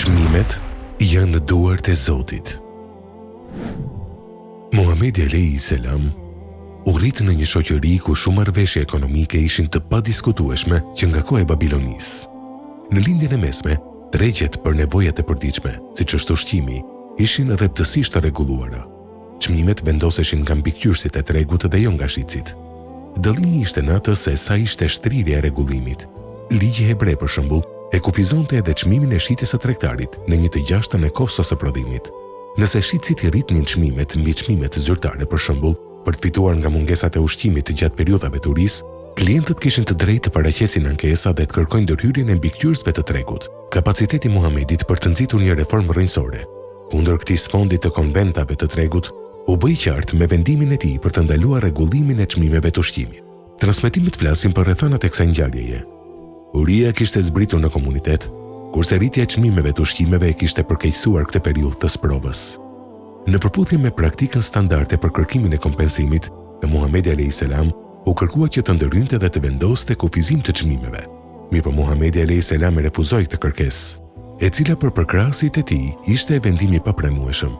Çmimet janë në duart e Zotit. Muhamedi alayhi salam u rrit në një shoqëri ku shumë marrëveshje ekonomike ishin të padiskutueshme që nga koha e Babilonisë. Në lindjen e mesme, tregjet për nevojat e përditshme, siç është ushqimi, ishin rreptësisht të rregulluara. Çmimet vendoseshin nga mbikëqyrësit e tregut dhe jo nga shitësit. Dallimi ishte në atë se sa ishte shtrirja e rregullimit. Ligji hebre, për shembull, e kufizonte edhe çmimin e shitjes së tregtarit në 1/6 e kostos së prodhimit. Nëse shitësit i rritnin çmimet mbi çmimet zyrtare, për shembull, për të fituar nga mungesat e ushqimit gjatë periudhave turisë, klientët kishin të drejtë të paraqesin ankesa dhe të kërkojnë ndërhyrjen e mbikëqyrësve të tregut. Kapaciteti i Muhamedit për të nxitur një reformë rrënjësore kundër këtij sfondi të konventave të tregut u bë i qartë me vendimin e tij për të ndaluar rregullimin e çmimeve të ushqimit. Transmetimet flasin për rrethanat e kësaj ngjarjeje. Uria kishte zbritur në komunitet, kurse rritja e çmimeve të ushqimeve e kishte përkeqësuar këtë periudhë të sprovës. Në përputhje me praktikën standarde për kërkimin e kompensimit, te Muhamedi alayhi salam u kërkua që të ndërhynte dhe të vendoste kufizim të çmimeve. Mirë, Muhamedi alayhi salam e refuzoi këtë kërkesë, e cila për përkrahasit e tij ishte e vendimi i papranueshëm.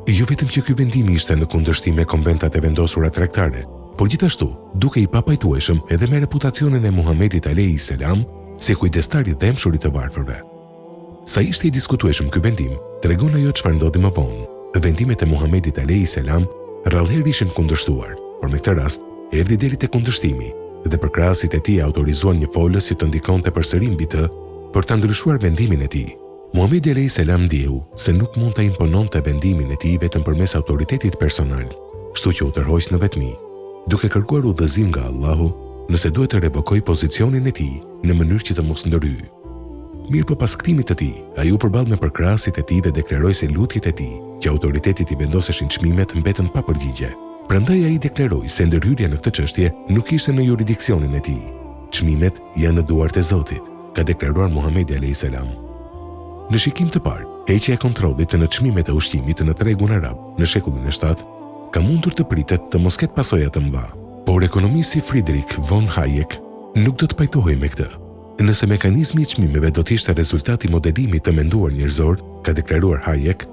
Jo vetëm që ky vendimi ishte në kundërshtim me konventat e vendosura tregtare, por gjithashtu duke i papajtueshëm edhe me reputacionin e Muhamedit alayhi salam si kujdestar i dëmshurit të varfërve. Sa ishte i diskutueshëm ky vendim, tregon ajo çfarë ndodhi më vonë. Vendimet e Muhamedit alayhi salam rrallëherë ishin kundërshtuar, por në këtë rast erdhi deri te kundërshtimi dhe përkrahasit e tij autorizuan një folës që të ndikonte përsëri mbi të për ta ndryshuar vendimin e tij. Muhamedi alayhi salam ndieu se nuk mund ta impononte vendimin e tij vetëm përmes autoritetit personal, kështu që u tërhoq në vetmi, duke kërkuar udhëzim nga Allahu nëse duhet të revokoj pozicionin e tij në mënyrë që të mos ndërhyjë. Mirë, po pas kthimit të tij, ai u përball me përkrahasit e tij dhe deklaroi se lutjet e tij që autoritetit i vendoseshin çmimet mbetën pa përgjigje. Prandaj ai deklaroi se ndërhyrja në këtë çështje nuk ishte në jurisdiksionin e tij. Çmimet janë në duart e Zotit, ka deklaruar Muhamedi alayhi salam. Në shikim të parë, heqja e kontrollit në çmimet e ushqimit në tregun arab në shekullin e 7 ka mundur të pritet të mos ketë pasoja të mëdha, por ekonomisti Friedrich von Hayek nuk do të pajtohej me këtë. Nëse mekanizmi i çmimeve do të ishte rezultati i modelimit të menduar njerëzor, ka deklaruar Hayek,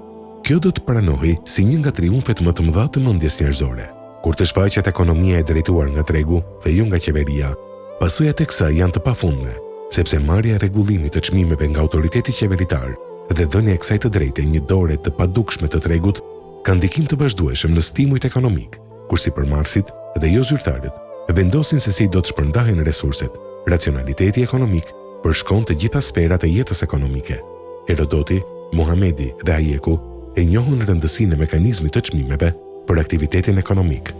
kjo do të pranohej si një nga triumfet më të mëdha të mendjes njerëzore. Kur të shfaqet ekonomia e drejtuar nga tregu dhe jo nga qeveria, pasojat e kësaj janë të pafundme, sepse marrja e rregullimit të çmimeve nga autoriteti qeveritar dhe dhënia e kësaj të drejte një dore të padukshme të tregut ka ndikim të vazhdueshëm në stimujt ekonomik, kur sipërmarrësit dhe jo zyrtarët vendosin se si do të shpërndahen resurset. Racionaliteti ekonomik përshkon të gjitha sferat e jetës ekonomike. Herodoti, Muhamedi dhe Hayeku e njohun rëndësinë e mekanizmit të çmimeve për aktivitetin ekonomik.